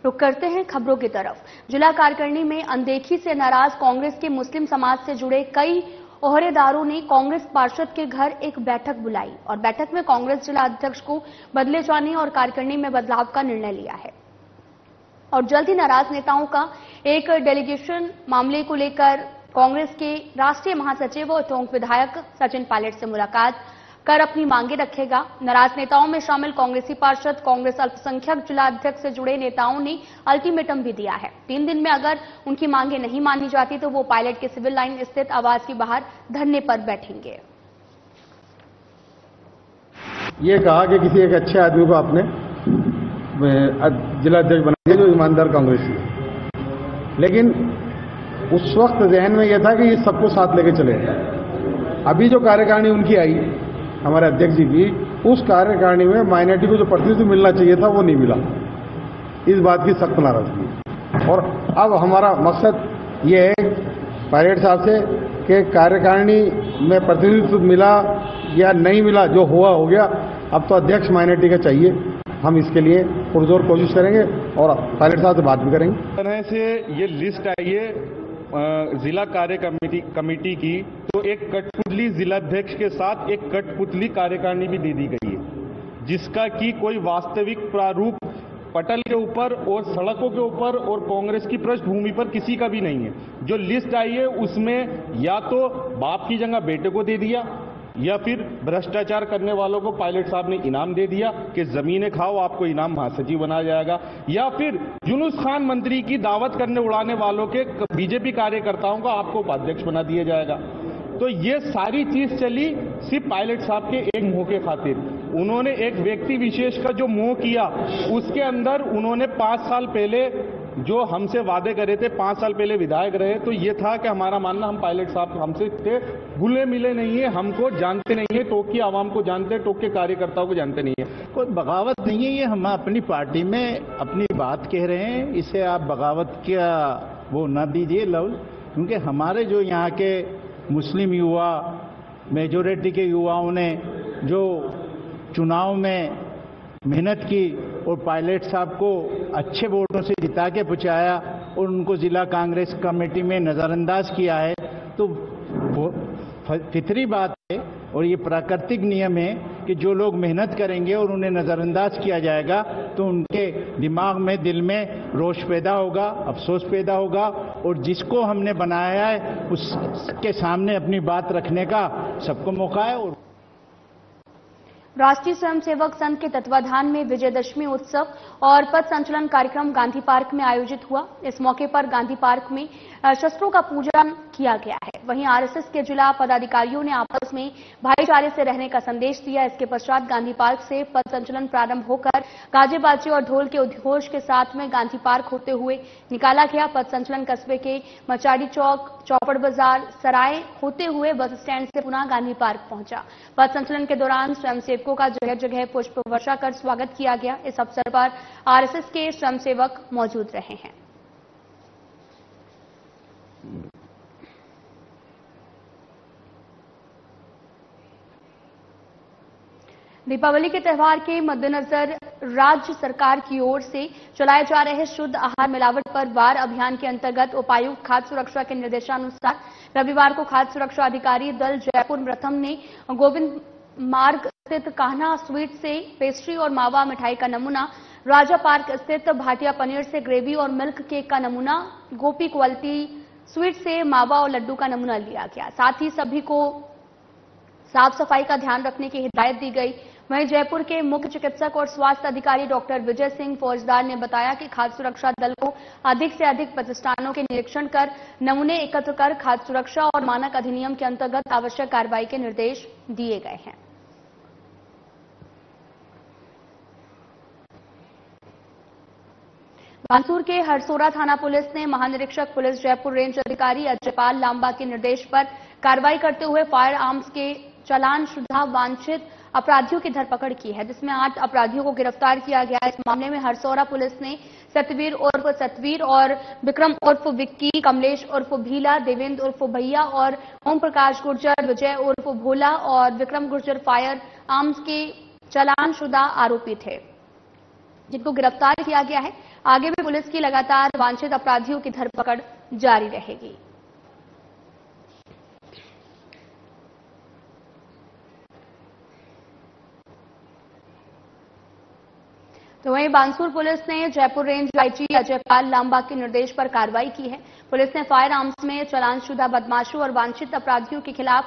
रुक करते हैं खबरों की तरफ। जिला कार्यकारिणी में अनदेखी से नाराज कांग्रेस के मुस्लिम समाज से जुड़े कई ओहदेदारों ने कांग्रेस पार्षद के घर एक बैठक बुलाई और बैठक में कांग्रेस जिला अध्यक्ष को बदले जाने और कार्यकारिणी में बदलाव का निर्णय लिया है। और जल्द ही नाराज नेताओं का एक डेलीगेशन मामले को लेकर कांग्रेस के राष्ट्रीय महासचिव और टोंक विधायक सचिन पायलट से मुलाकात कर अपनी मांगे रखेगा। नाराज नेताओं में शामिल कांग्रेसी पार्षद, कांग्रेस अल्पसंख्यक जिला अध्यक्ष से जुड़े नेताओं ने अल्टीमेटम भी दिया है। 3 दिन में अगर उनकी मांगे नहीं मानी जाती तो वो पायलट के सिविल लाइन स्थित आवास के बाहर धरने पर बैठेंगे। ये कहा कि किसी एक अच्छे आदमी को आपने जिला अध्यक्ष बना दिया जो ईमानदार कांग्रेसी है, लेकिन उस वक्त जहन में यह था कि ये सबको साथ लेके चले। अभी जो कार्यकारिणी उनकी आई हमारे अध्यक्ष जी की, उस कार्यकारिणी में माइनॉरिटी को जो प्रतिनिधित्व मिलना चाहिए था वो नहीं मिला। इस बात की सख्त नाराजगी। और अब हमारा मकसद ये है पायलट साहब से कि कार्यकारिणी में प्रतिनिधित्व मिला या नहीं मिला, जो हुआ हो गया, अब तो अध्यक्ष माइनॉरिटी का चाहिए। हम इसके लिए पुरजोर कोशिश करेंगे और पायलट साहब से बात भी करेंगे। तरह से ये लिस्ट आई है जिला कार्य कमेटी की, तो एक कठपुतली जिलाध्यक्ष के साथ एक कठपुतली कार्यकारिणी भी दे दी गई है, जिसका कि कोई वास्तविक प्रारूप पटल के ऊपर और सड़कों के ऊपर और कांग्रेस की पृष्ठभूमि पर किसी का भी नहीं है। जो लिस्ट आई है उसमें या तो बाप की जगह बेटे को दे दिया या फिर भ्रष्टाचार करने वालों को पायलट साहब ने इनाम दे दिया कि जमीनें खाओ, आपको इनाम महासचिव बनाया जाएगा, या फिर जुलूस खान मंत्री की दावत करने उड़ाने वालों के बीजेपी कार्यकर्ताओं को आपको उपाध्यक्ष बना दिया जाएगा। तो ये सारी चीज चली सिर्फ पायलट साहब के एक मोह के खातिर। उन्होंने एक व्यक्ति विशेष का जो मोह किया, उसके अंदर उन्होंने 5 साल पहले जो हमसे वादे करे थे, 5 साल पहले विधायक रहे, तो ये था कि हमारा मानना हम पायलट साहब हमसे थे भूले मिले नहीं है, हमको जानते नहीं है, टोक की आवाम को जानते हैं, टोक के कार्यकर्ताओं को जानते नहीं है। कोई बगावत नहीं है, ये हम अपनी पार्टी में अपनी बात कह रहे हैं, इसे आप बगावत का वो न दीजिए लफ्ज, क्योंकि हमारे जो यहाँ के मुस्लिम युवा, मेजोरिटी के युवाओं ने जो चुनाव में मेहनत की और पायलट साहब को अच्छे वोटों से जिता के पहुंचाया और उनको जिला कांग्रेस कमेटी में नज़रअंदाज किया है, तो वो फितरी बात है और ये प्राकृतिक नियम है कि जो लोग मेहनत करेंगे और उन्हें नज़रअंदाज किया जाएगा तो उनके दिमाग में, दिल में रोष पैदा होगा, अफसोस पैदा होगा, और जिसको हमने बनाया है उसके सामने अपनी बात रखने का सबको मौका है। और राष्ट्रीय स्वयंसेवक संघ के तत्वाधान में विजयदशमी उत्सव और पथ संचलन कार्यक्रम गांधी पार्क में आयोजित हुआ। इस मौके पर गांधी पार्क में शस्त्रों का पूजन किया गया है। वहीं आरएसएस के जिला पदाधिकारियों ने आपस में भाईचारे से रहने का संदेश दिया। इसके पश्चात गांधी पार्क से पथ संचलन प्रारंभ होकर गाजे बाजे और ढोल के उद्घोष के साथ में गांधी पार्क होते हुए निकाला गया। पथ संचलन कस्बे के मचाड़ी चौक, चौपड़ बाजार, सराय होते हुए बस स्टैंड से पुनः गांधी पार्क पहुंचा। पथ संचलन के दौरान स्वयंसेवकों का जगह जगह पुष्प वर्षा कर स्वागत किया गया। इस अवसर पर आरएसएस के स्वयंसेवक मौजूद रहे हैं। दीपावली के त्यौहार के मद्देनजर राज्य सरकार की ओर से चलाए जा रहे शुद्ध आहार मिलावट पर वार अभियान के अंतर्गत उपायुक्त खाद्य सुरक्षा के निर्देशानुसार रविवार को खाद्य सुरक्षा अधिकारी दल जयपुर प्रथम ने गोविंद मार्ग स्थित कान्हा स्वीट से पेस्ट्री और मावा मिठाई का नमूना, राजा पार्क स्थित भाटिया पनीर से ग्रेवी और मिल्क केक का नमूना, गोपी क्वालिटी स्वीट से मावा और लड्डू का नमूना लिया गया। साथ ही सभी को साफ सफाई का ध्यान रखने की हिदायत दी गई। वहीं जयपुर के मुख्य चिकित्सक और स्वास्थ्य अधिकारी डॉक्टर विजय सिंह फौजदार ने बताया कि खाद्य सुरक्षा दल को अधिक से अधिक प्रतिष्ठानों के निरीक्षण कर नमूने एकत्र कर खाद्य सुरक्षा और मानक अधिनियम के अंतर्गत आवश्यक कार्रवाई के निर्देश दिए गए हैं। बांसुर के हरसोरा थाना पुलिस ने महानिरीक्षक पुलिस जयपुर रेंज अधिकारी अजयपाल लांबा के निर्देश पर कार्रवाई करते हुए फायर आर्म्स के चालान शुदा वांछित अपराधियों की धरपकड़ की है, जिसमें 8 अपराधियों को गिरफ्तार किया गया। इस मामले में हरसौरा पुलिस ने सतवीर उर्फ सतवीर और विक्रम उर्फ विक्की, कमलेश उर्फ भीला, देवेंद्र उर्फ भैया और ओम प्रकाश गुर्जर, विजय उर्फ भोला और विक्रम गुर्जर फायर आर्म्स के चालान शुदा आरोपी थे, जिनको गिरफ्तार किया गया है। आगे भी पुलिस की लगातार वांछित अपराधियों की धरपकड़ जारी रहेगी। तो वहीं बानसूर पुलिस ने जयपुर रेंज आईजी अजयपाल लांबा के निर्देश पर कार्रवाई की है। पुलिस ने फायर आर्म्स में चालानशुदा बदमाशों और वांछित अपराधियों के खिलाफ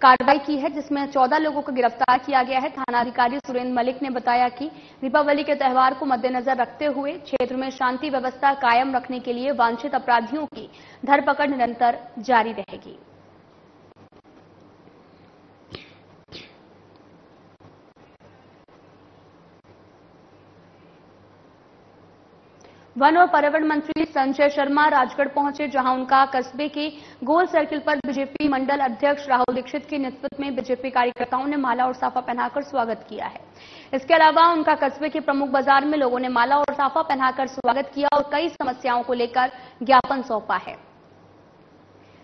कार्रवाई की है, जिसमें 14 लोगों को गिरफ्तार किया गया है। थानाधिकारी सुरेंद्र मलिक ने बताया कि दीपावली के त्यौहार को मद्देनजर रखते हुए क्षेत्र में शांति व्यवस्था कायम रखने के लिए वांछित अपराधियों की धरपकड़ निरंतर जारी रहेगी। वन और पर्यावरण मंत्री संजय शर्मा राजगढ़ पहुंचे, जहां उनका कस्बे के गोल सर्किल पर बीजेपी मंडल अध्यक्ष राहुल दीक्षित के नेतृत्व में बीजेपी कार्यकर्ताओं ने माला और साफा पहनाकर स्वागत किया है। इसके अलावा उनका कस्बे के प्रमुख बाजार में लोगों ने माला और साफा पहनाकर स्वागत किया और कई समस्याओं को लेकर ज्ञापन सौंपा है।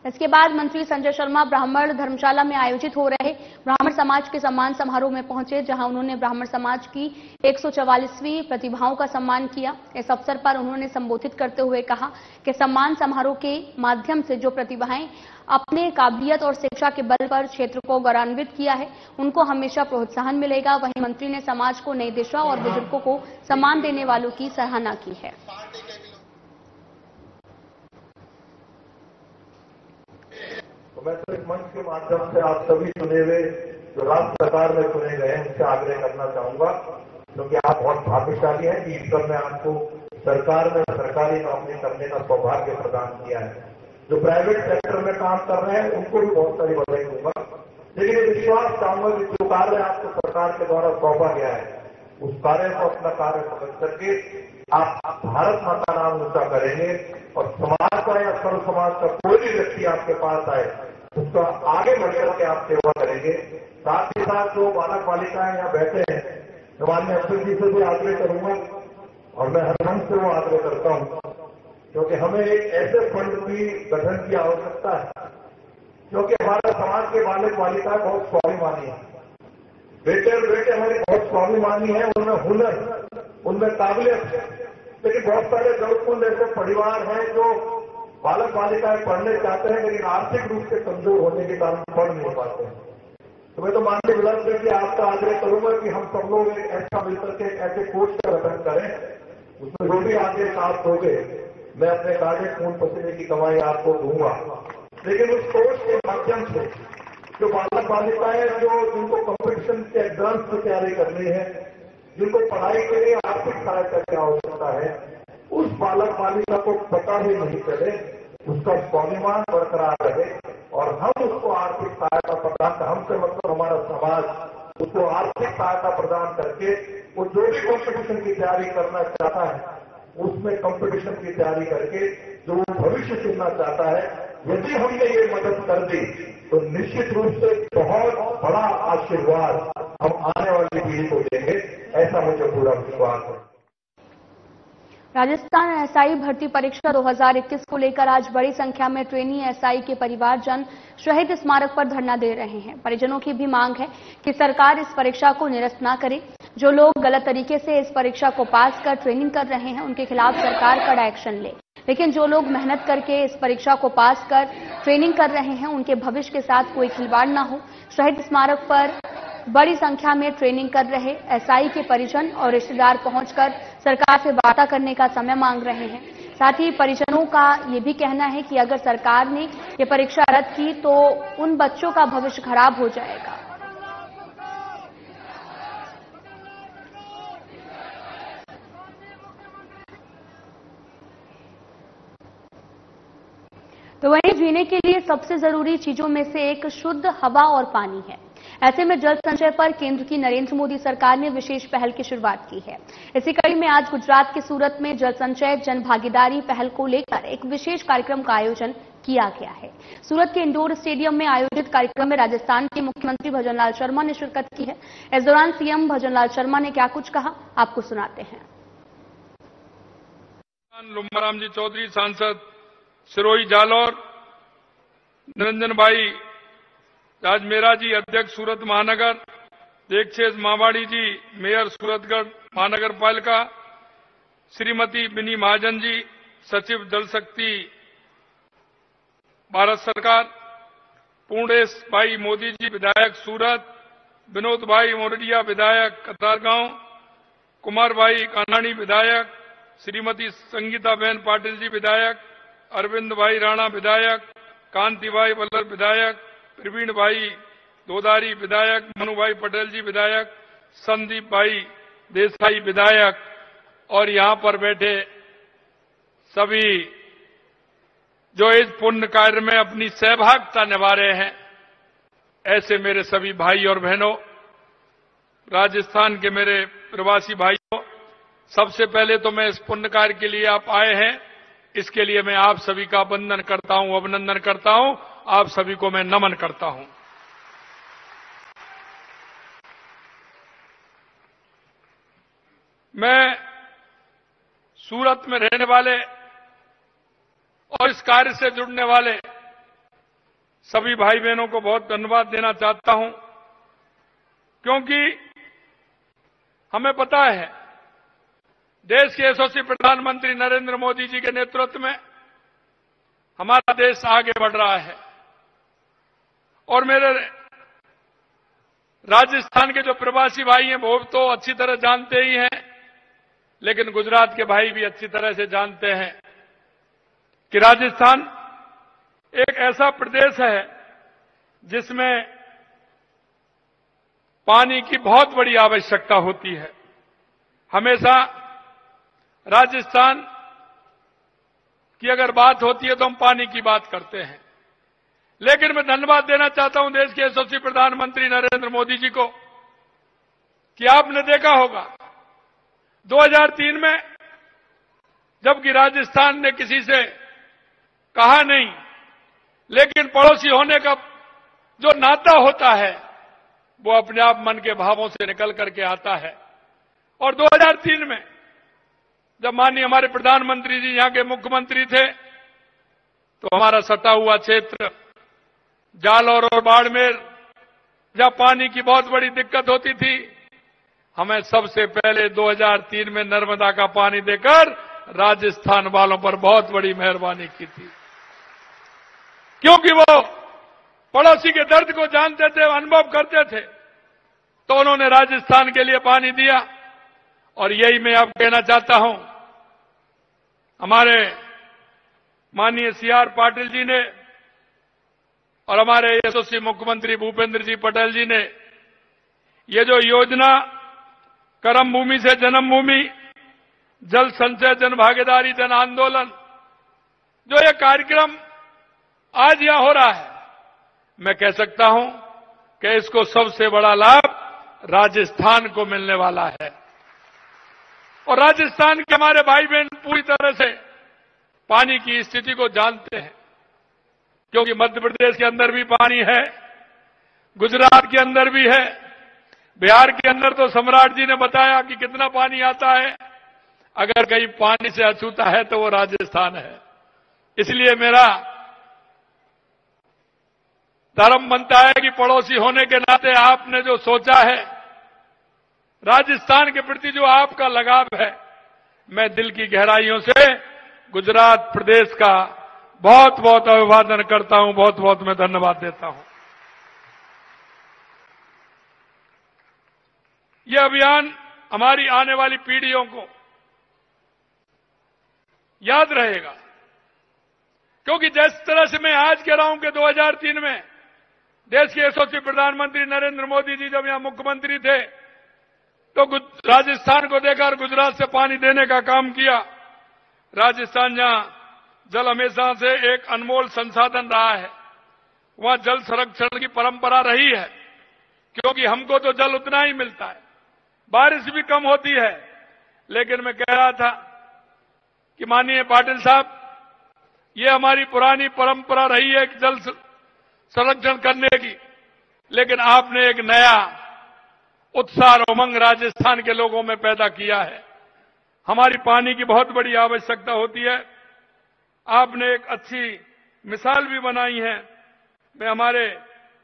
इसके बाद मंत्री संजय शर्मा ब्राह्मण धर्मशाला में आयोजित हो रहे ब्राह्मण समाज के सम्मान समारोह में पहुंचे, जहां उन्होंने ब्राह्मण समाज की 144वीं प्रतिभाओं का सम्मान किया। इस अवसर पर उन्होंने संबोधित करते हुए कहा कि सम्मान समारोह के माध्यम से जो प्रतिभाएं अपने काबिलियत और शिक्षा के बल पर क्षेत्र को गौरवान्वित किया है, उनको हमेशा प्रोत्साहन मिलेगा। वहीं मंत्री ने समाज को नई दिशा और बुजुर्गों को सम्मान देने वालों की सराहना की है। मैं तो इस मंच के माध्यम से आप सभी चुने हुए जो राज्य सरकार में चुने गए हैं उनसे आग्रह करना चाहूंगा, क्योंकि आप बहुत भाग्यशाली हैं कि ईश्वर ने आपको सरकार में सरकारी नौकरी करने का सौभाग्य प्रदान किया है। जो प्राइवेट सेक्टर में काम कर रहे हैं उनको भी बहुत सारी बधाई दूंगा, लेकिन ये विश्वास चाहूंगा कि जो कार्य आपको सरकार के द्वारा सौंपा गया है उस कार्य को अपना कार्य समझ करके आप भारत माता नाम ऊंचा करेंगे और समाज का या सर्व समाज का कोई भी व्यक्ति आपके पास आए उसका आगे बढ़ करके आप सेवा करेंगे। साथ ही साथ जो बालक बालिकाएं यहाँ बैठे हैं, तो माननीय अफसर जी से भी आग्रह करूंगा और मैं हरवंश से वो आग्रह करता हूं, क्योंकि हमें एक ऐसे फंड की गठन की आवश्यकता है, क्योंकि हमारे समाज के बालक बालिकाएं बहुत स्वाभिमानी है। बेटे और बेटे हमारी बहुत स्वाभिमानी है, उनमें हुनर, उनमें काबिलियत है, लेकिन बहुत सारे जरूरतमंद ऐसे परिवार हैं जो बालक बालिकाएं पढ़ने चाहते हैं लेकिन आर्थिक रूप से कमजोर होने के कारण पढ़ नहीं पाते हैं। तो मैं तो माननीय विधायक जी आपका आग्रह करूंगा कि हम सब लोग एक ऐसा मिलकर के ऐसे कोर्स का गठन करें, उसमें जो भी आगे प्राप्त हो गए मैं अपने कार्य खून पसीने की कमाई आपको दूंगा, लेकिन उस कोर्स के माध्यम से जो बालक बालिकाएं जिनको कॉम्पिटिशन के एग्जाम्स की तैयारी करनी है, जिनको पढ़ाई के लिए आर्थिक सहायता की आवश्यकता है, उस बालक बालिका को पता ही नहीं चले, उसका स्वाभिमान बरकरार रहे और हम उसको आर्थिक सहायता प्रदान, हमसे मतलब हमारा समाज उसको आर्थिक सहायता प्रदान करके वो जो भी कॉम्पिटिशन की तैयारी करना चाहता है उसमें कॉम्पिटिशन की तैयारी करके जो वो भविष्य चुनना चाहता है, यदि हमने ये मदद कर दी तो निश्चित रूप से बहुत बड़ा आशीर्वाद हम आने वाली पीढ़ी को देंगे, ऐसा मुझे पूरा विश्वास है। राजस्थान एसआई भर्ती परीक्षा 2021 को लेकर आज बड़ी संख्या में ट्रेनी एसआई के परिवारजन शहीद स्मारक पर धरना दे रहे हैं। परिजनों की भी मांग है कि सरकार इस परीक्षा को निरस्त न करे। जो लोग गलत तरीके से इस परीक्षा को पास कर ट्रेनिंग कर रहे हैं उनके खिलाफ सरकार कड़ा एक्शन ले, लेकिन जो लोग मेहनत करके इस परीक्षा को पास कर ट्रेनिंग कर रहे हैं उनके भविष्य के साथ कोई खिलवाड़ न हो। शहीद स्मारक पर बड़ी संख्या में ट्रेनिंग कर रहे एसआई के परिजन और रिश्तेदार पहुंचकर सरकार से वार्ता करने का समय मांग रहे हैं। साथ ही परिजनों का ये भी कहना है कि अगर सरकार ने ये परीक्षा रद्द की तो उन बच्चों का भविष्य खराब हो जाएगा। तो वहीं जीने के लिए सबसे जरूरी चीजों में से एक शुद्ध हवा और पानी है। ऐसे में जल संचय पर केंद्र की नरेंद्र मोदी सरकार ने विशेष पहल की शुरुआत की है। इसी कड़ी में आज गुजरात के सूरत में जल संचय जन भागीदारी पहल को लेकर एक विशेष कार्यक्रम का आयोजन किया गया है। सूरत के इंडोर स्टेडियम में आयोजित कार्यक्रम में राजस्थान के मुख्यमंत्री भजनलाल शर्मा ने शिरकत की है। इस दौरान सीएम भजनलाल शर्मा ने क्या कुछ कहा, आपको सुनाते हैं। लुम्बाराम जी चौधरी सांसद सिरोही जालौर, निरंजन भाई राजमेरा जी अध्यक्ष सूरत महानगर, देक्षेश मावाड़ी जी मेयर सूरतगढ़ महानगर पालिका, श्रीमती बिनी महाजन जी, सचिव जल शक्ति भारत सरकार, पूर्णेश भाई मोदी जी, विधायक सूरत, विनोद भाई मोरडिया, विधायक कतारगांव, कुमार भाई कानानी, विधायक, श्रीमती संगीता बहन पाटिल जी, विधायक, अरविंद भाई राणा, विधायक, कांति भाई वल्लभ, विधायक, प्रवीण भाई दोदारी, विधायक, मनु भाई पटेल जी, विधायक, संदीप भाई देसाई, विधायक, और यहां पर बैठे सभी जो इस पुण्य कार्य में अपनी सहभागिता निभा रहे हैं, ऐसे मेरे सभी भाई और बहनों, राजस्थान के मेरे प्रवासी भाइयों, सबसे पहले तो मैं इस पुण्य कार्य के लिए आप आए हैं, इसके लिए मैं आप सभी का वंदन करता हूं, अभिनंदन करता हूं, आप सभी को मैं नमन करता हूं। मैं सूरत में रहने वाले और इस कार्य से जुड़ने वाले सभी भाई बहनों को बहुत धन्यवाद देना चाहता हूं, क्योंकि हमें पता है देश के यशस्वी प्रधानमंत्री नरेंद्र मोदी जी के नेतृत्व में हमारा देश आगे बढ़ रहा है। और मेरे राजस्थान के जो प्रवासी भाई हैं वो तो अच्छी तरह जानते ही हैं, लेकिन गुजरात के भाई भी अच्छी तरह से जानते हैं कि राजस्थान एक ऐसा प्रदेश है जिसमें पानी की बहुत बड़ी आवश्यकता होती है। हमेशा राजस्थान की अगर बात होती है तो हम पानी की बात करते हैं, लेकिन मैं धन्यवाद देना चाहता हूं देश के यशस्वी प्रधानमंत्री नरेंद्र मोदी जी को कि आपने देखा होगा 2003 में जबकि राजस्थान ने किसी से कहा नहीं, लेकिन पड़ोसी होने का जो नाता होता है वो अपने आप मन के भावों से निकल करके आता है। और 2003 में जब माननीय हमारे प्रधानमंत्री जी यहां के मुख्यमंत्री थे तो हमारा सटा हुआ क्षेत्र जालौर और बाड़मेर, जहां पानी की बहुत बड़ी दिक्कत होती थी, हमें सबसे पहले 2003 में नर्मदा का पानी देकर राजस्थान वालों पर बहुत बड़ी मेहरबानी की थी, क्योंकि वो पड़ोसी के दर्द को जानते थे, अनुभव करते थे, तो उन्होंने राजस्थान के लिए पानी दिया। और यही मैं अब कहना चाहता हूं, हमारे माननीय सीआर पाटिल जी ने और हमारे यशस्वी मुख्यमंत्री भूपेंद्र जी पटेल जी ने ये जो योजना कर्म भूमि से जन्म भूमि, जल संचय जन भागीदारी जन आंदोलन, जो ये कार्यक्रम आज यहां हो रहा है, मैं कह सकता हूं कि इसको सबसे बड़ा लाभ राजस्थान को मिलने वाला है। और राजस्थान के हमारे भाई बहन पूरी तरह से पानी की स्थिति को जानते हैं, क्योंकि मध्य प्रदेश के अंदर भी पानी है, गुजरात के अंदर भी है, बिहार के अंदर तो सम्राट जी ने बताया कि कितना पानी आता है। अगर कहीं पानी से अछूता है तो वो राजस्थान है। इसलिए मेरा धर्म बनता है कि पड़ोसी होने के नाते आपने जो सोचा है, राजस्थान के प्रति जो आपका लगाव है, मैं दिल की गहराइयों से गुजरात प्रदेश का बहुत बहुत अभिवादन करता हूं, बहुत बहुत मैं धन्यवाद देता हूं। यह अभियान हमारी आने वाली पीढ़ियों को याद रहेगा, क्योंकि जिस तरह से मैं आज कह रहा हूं कि 2003 में देश के यशस्वी प्रधानमंत्री नरेंद्र मोदी जी जब यहां मुख्यमंत्री थे तो राजस्थान को देखकर गुजरात से पानी देने का काम किया। राजस्थान जहां जल हमेशा से एक अनमोल संसाधन रहा है, वहां जल संरक्षण की परंपरा रही है, क्योंकि हमको तो जल उतना ही मिलता है, बारिश भी कम होती है। लेकिन मैं कह रहा था कि माननीय पाटिल साहब, ये हमारी पुरानी परंपरा रही है कि जल संरक्षण करने की, लेकिन आपने एक नया उत्साह और उमंग राजस्थान के लोगों में पैदा किया है। हमारी पानी की बहुत बड़ी आवश्यकता होती है। आपने एक अच्छी मिसाल भी बनाई है। मैं हमारे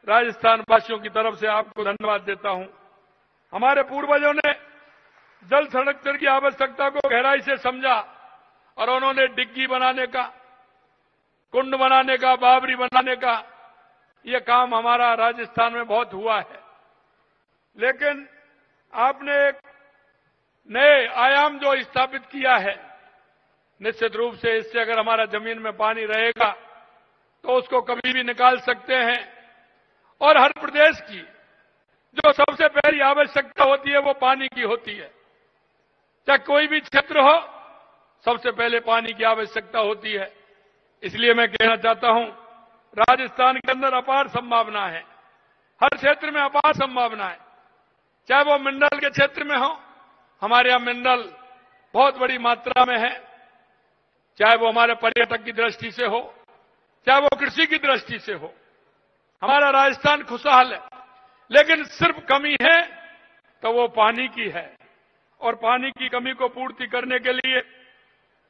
राजस्थान वासियों की तरफ से आपको धन्यवाद देता हूं। हमारे पूर्वजों ने जल संरक्षण की आवश्यकता को गहराई से समझा और उन्होंने डिग्गी बनाने का, कुंड बनाने का, बावरी बनाने का ये काम हमारा राजस्थान में बहुत हुआ है। लेकिन आपने एक नए आयाम जो स्थापित किया है, निश्चित रूप से इससे अगर हमारा जमीन में पानी रहेगा तो उसको कभी भी निकाल सकते हैं। और हर प्रदेश की जो सबसे पहली आवश्यकता होती है वो पानी की होती है। चाहे कोई भी क्षेत्र हो, सबसे पहले पानी की आवश्यकता होती है। इसलिए मैं कहना चाहता हूं, राजस्थान के अंदर अपार संभावना है, हर क्षेत्र में अपार संभावना है। चाहे वो मिनरल के क्षेत्र में हो, हमारे यहां मिनरल बहुत बड़ी मात्रा में है, चाहे वो हमारे पर्यटक की दृष्टि से हो, चाहे वो कृषि की दृष्टि से हो, हमारा राजस्थान खुशहाल है। लेकिन सिर्फ कमी है तो वो पानी की है। और पानी की कमी को पूर्ति करने के लिए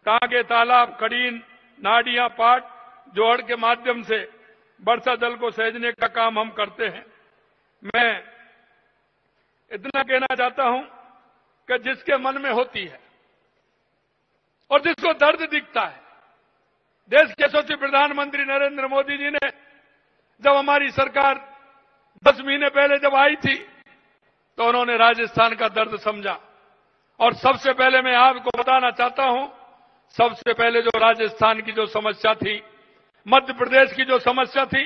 टांगे, तालाब, खड़ीन, नाडियां, पाट, जोहड़ के माध्यम से वर्षा जल को सहेजने का काम हम करते हैं। मैं इतना कहना चाहता हूं कि जिसके मन में होती है और जिसको दर्द दिखता है, देश के यशस्वी प्रधानमंत्री नरेंद्र मोदी जी ने जब हमारी सरकार 10 महीने पहले जब आई थी तो उन्होंने राजस्थान का दर्द समझा। और सबसे पहले मैं आपको बताना चाहता हूं, सबसे पहले जो राजस्थान की जो समस्या थी, मध्य प्रदेश की जो समस्या थी,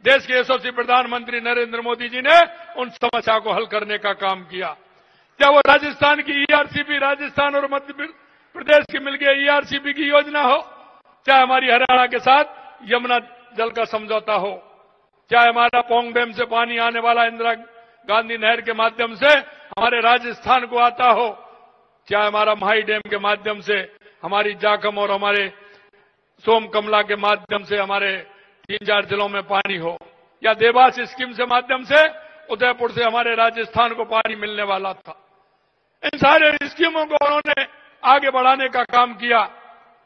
देश के यशस्वी प्रधानमंत्री नरेंद्र मोदी जी ने उन समस्या को हल करने का काम किया। क्या वो राजस्थान की ईआरसीपी, राजस्थान और मध्य प्रदेश की मिलकर ईआरसीपी की योजना हो, चाहे हमारी हरियाणा के साथ यमुना जल का समझौता हो, चाहे हमारा पोंग डैम से पानी आने वाला इंदिरा गांधी नहर के माध्यम से हमारे राजस्थान को आता हो, चाहे हमारा माही डैम के माध्यम से हमारी जाखम और हमारे सोम कमला के माध्यम से हमारे 3-4 जिलों में पानी हो, या देवास स्कीम से माध्यम से उदयपुर से हमारे राजस्थान को पानी मिलने वाला था। इन सारे स्कीमों को उन्होंने आगे बढ़ाने का काम किया।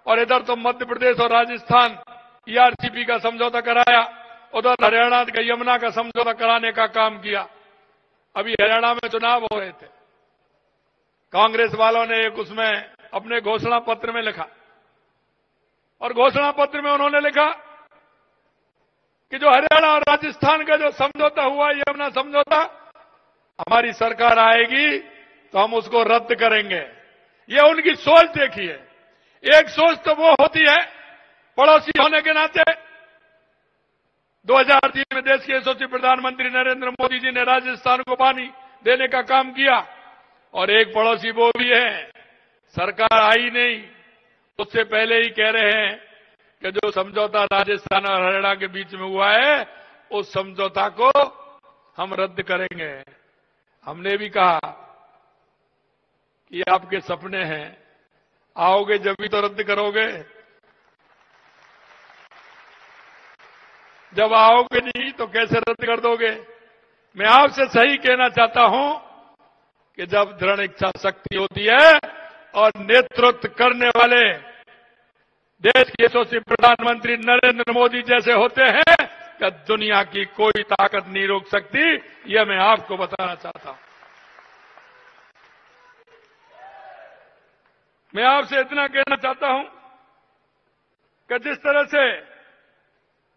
और इधर तो मध्य प्रदेश और राजस्थान ईआरसीपी का समझौता कराया, उधर हरियाणा का यमुना का समझौता कराने का काम किया। अभी हरियाणा में चुनाव हो रहे थे, कांग्रेस वालों ने एक उसमें अपने घोषणा पत्र में लिखा, और घोषणा पत्र में उन्होंने लिखा कि जो हरियाणा और राजस्थान का जो समझौता हुआ, यमुना समझौता, हमारी सरकार आएगी तो हम उसको रद्द करेंगे। ये उनकी सोच देखिए। एक सोच तो वो होती है पड़ोसी होने के नाते। 2003 में देश के यशस्वी प्रधानमंत्री नरेंद्र मोदी जी ने राजस्थान को पानी देने का काम किया, और एक पड़ोसी वो भी है, सरकार आई नहीं, उससे पहले ही कह रहे हैं कि जो समझौता राजस्थान और हरियाणा के बीच में हुआ है, उस समझौता को हम रद्द करेंगे। हमने भी कहा कि आपके सपने हैं, आओगे जब भी तो रद्द करोगे, जब आओगे नहीं तो कैसे रद्द कर दोगे। मैं आपसे सही कहना चाहता हूं कि जब दृढ़ इच्छा शक्ति होती है और नेतृत्व करने वाले देश के यशस्वी प्रधानमंत्री नरेंद्र मोदी जैसे होते हैं, कि दुनिया की कोई ताकत नहीं रोक सकती। यह मैं आपको बताना चाहता हूं। मैं आपसे इतना कहना चाहता हूं कि जिस तरह से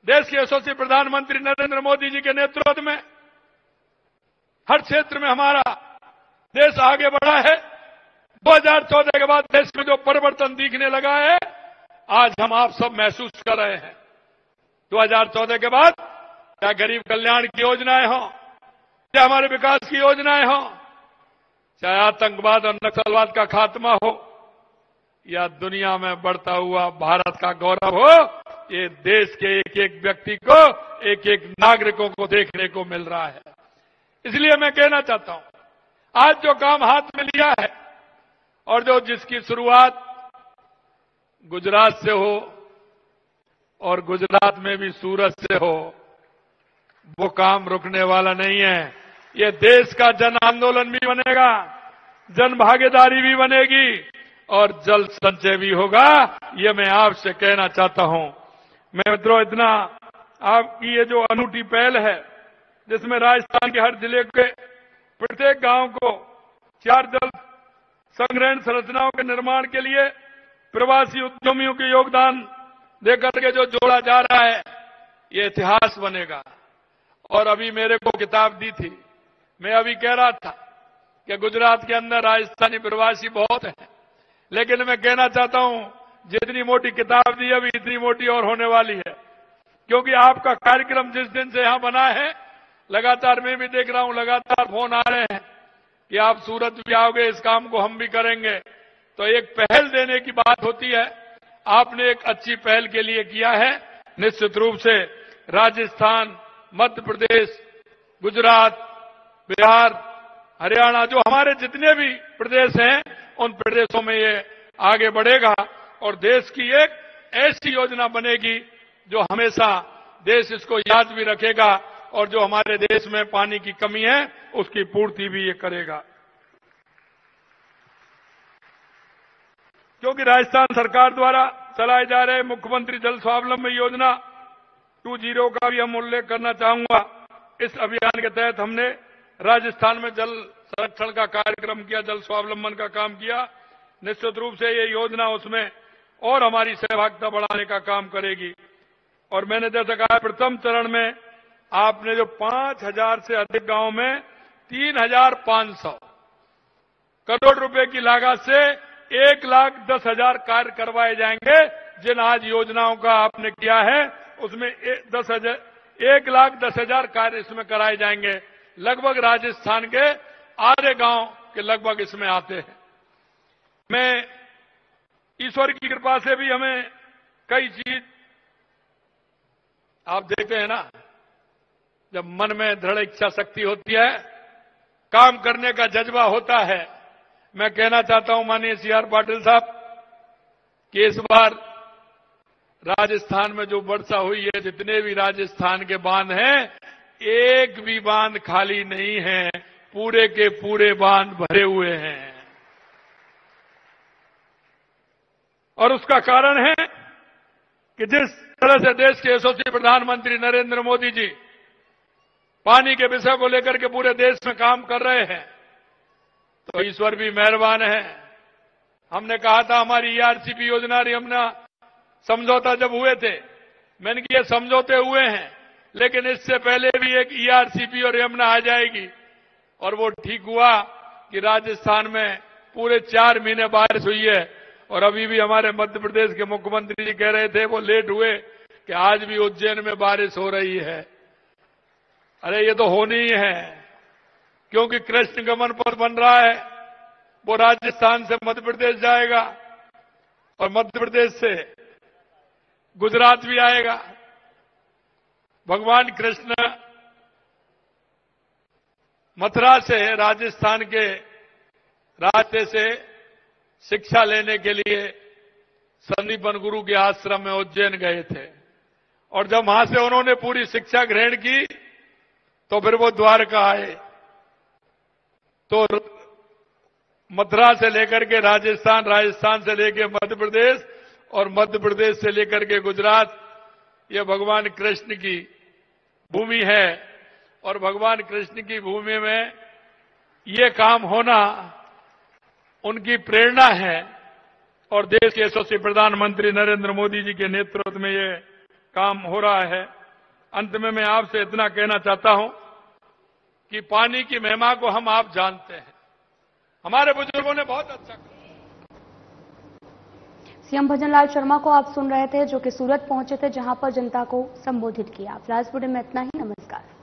देश के यशस्वी प्रधानमंत्री नरेंद्र मोदी जी के नेतृत्व में हर क्षेत्र में हमारा देश आगे बढ़ा है, 2014 के बाद देश में जो परिवर्तन दिखने लगा है, आज हम आप सब महसूस कर रहे हैं। 2014 के बाद चाहे गरीब कल्याण की योजनाएं हो, चाहे हमारे विकास की योजनाएं हो, चाहे आतंकवाद और नक्सलवाद का खात्मा हो, या दुनिया में बढ़ता हुआ भारत का गौरव हो, ये देश के एक एक व्यक्ति को, एक एक नागरिकों को देखने को मिल रहा है। इसलिए मैं कहना चाहता हूं, आज जो काम हाथ में लिया है और जो जिसकी शुरुआत गुजरात से हो और गुजरात में भी सूरत से हो, वो काम रुकने वाला नहीं है। ये देश का जन आंदोलन भी बनेगा, जन भागीदारी भी बनेगी और जल संचय भी होगा। ये मैं आपसे कहना चाहता हूं। मैं मित्रों, इतना आपकी ये जो अनूठी पहल है, जिसमें राजस्थान के हर जिले के प्रत्येक गांव को 4 जल संग्रहण संरचनाओं के निर्माण के लिए प्रवासी उद्यमियों के योगदान देकर के जो जोड़ा जा रहा है, ये इतिहास बनेगा। और अभी मेरे को किताब दी थी, मैं अभी कह रहा था कि गुजरात के अंदर राजस्थानी प्रवासी बहुत हैं, लेकिन मैं कहना चाहता हूं जितनी मोटी किताब दी अभी इतनी मोटी और होने वाली है, क्योंकि आपका कार्यक्रम जिस दिन से यहां बना है, लगातार मैं भी देख रहा हूं, लगातार फोन आ रहे हैं कि आप सूरत भी आओगे, इस काम को हम भी करेंगे। तो एक पहल देने की बात होती है, आपने एक अच्छी पहल के लिए किया है। निश्चित रूप से राजस्थान, मध्य प्रदेश, गुजरात, बिहार, हरियाणा, जो हमारे जितने भी प्रदेश हैं, उन प्रदेशों में ये आगे बढ़ेगा और देश की एक ऐसी योजना बनेगी जो हमेशा देश इसको याद भी रखेगा और जो हमारे देश में पानी की कमी है उसकी पूर्ति भी ये करेगा। क्योंकि राजस्थान सरकार द्वारा चलाए जा रहे मुख्यमंत्री जल स्वावलंबन योजना 2.0 का भी हम उल्लेख करना चाहूंगा। इस अभियान के तहत हमने राजस्थान में जल संरक्षण का कार्यक्रम किया, जल स्वावलंबन का काम किया। निश्चित रूप से ये योजना उसमें और हमारी सहभागिता बढ़ाने का काम करेगी। और मैंने जैसा कहा, प्रथम चरण में आपने जो 5,000 से अधिक गांवों में 3,500 करोड़ रुपए की लागत से 1,10,000 कार्य करवाए जाएंगे। जिन आज योजनाओं का आपने किया है उसमें 1,10,000 कार्य इसमें कराए जाएंगे। लगभग राजस्थान के आधे गांव के लगभग इसमें आते हैं। मैं ईश्वर की कृपा से भी हमें कई चीज, आप देखते हैं ना, जब मन में दृढ़ इच्छा शक्ति होती है, काम करने का जज्बा होता है। मैं कहना चाहता हूं माननीय CR पाटिल साहब कि इस बार राजस्थान में जो वर्षा हुई है, जितने भी राजस्थान के बांध हैं, एक भी बांध खाली नहीं है, पूरे के पूरे बांध भरे हुए हैं। और उसका कारण है कि जिस तरह से देश के यशस्वी प्रधानमंत्री नरेंद्र मोदी जी पानी के विषय को लेकर के पूरे देश में काम कर रहे हैं, तो ईश्वर भी मेहरबान है। हमने कहा था हमारी ERCP योजना, यमुना समझौता जब हुए थे, मैंने कि ये समझौते हुए हैं, लेकिन इससे पहले भी एक ERCP और यमुना आ जाएगी। और वो ठीक हुआ कि राजस्थान में पूरे 4 महीने बारिश हुई है। और अभी भी हमारे मध्य प्रदेश के मुख्यमंत्री जी कह रहे थे, वो लेट हुए, कि आज भी उज्जैन में बारिश हो रही है। अरे ये तो होनी ही है, क्योंकि कृष्ण गमन पथ बन रहा है, वो राजस्थान से मध्य प्रदेश जाएगा और मध्य प्रदेश से गुजरात भी आएगा। भगवान कृष्ण मथुरा से राजस्थान के रास्ते से शिक्षा लेने के लिए संदीपन गुरु के आश्रम में उज्जैन गए थे। और जब वहां से उन्होंने पूरी शिक्षा ग्रहण की तो फिर वो द्वारका आए। तो मथुरा से लेकर के राजस्थान, राजस्थान से लेकर मध्य प्रदेश और मध्य प्रदेश से लेकर के गुजरात, ये भगवान कृष्ण की भूमि है। और भगवान कृष्ण की भूमि में ये काम होना उनकी प्रेरणा है और देश के यशस्वी प्रधानमंत्री नरेंद्र मोदी जी के नेतृत्व में ये काम हो रहा है। अंत में मैं आपसे इतना कहना चाहता हूं कि पानी की महिमा को हम आप जानते हैं, हमारे बुजुर्गों ने बहुत अच्छा किया। सीएम भजनलाल शर्मा को आप सुन रहे थे, जो कि सूरत पहुंचे थे, जहां पर जनता को संबोधित किया। फिलहाल इस बुलेटिन में इतना ही। नमस्कार।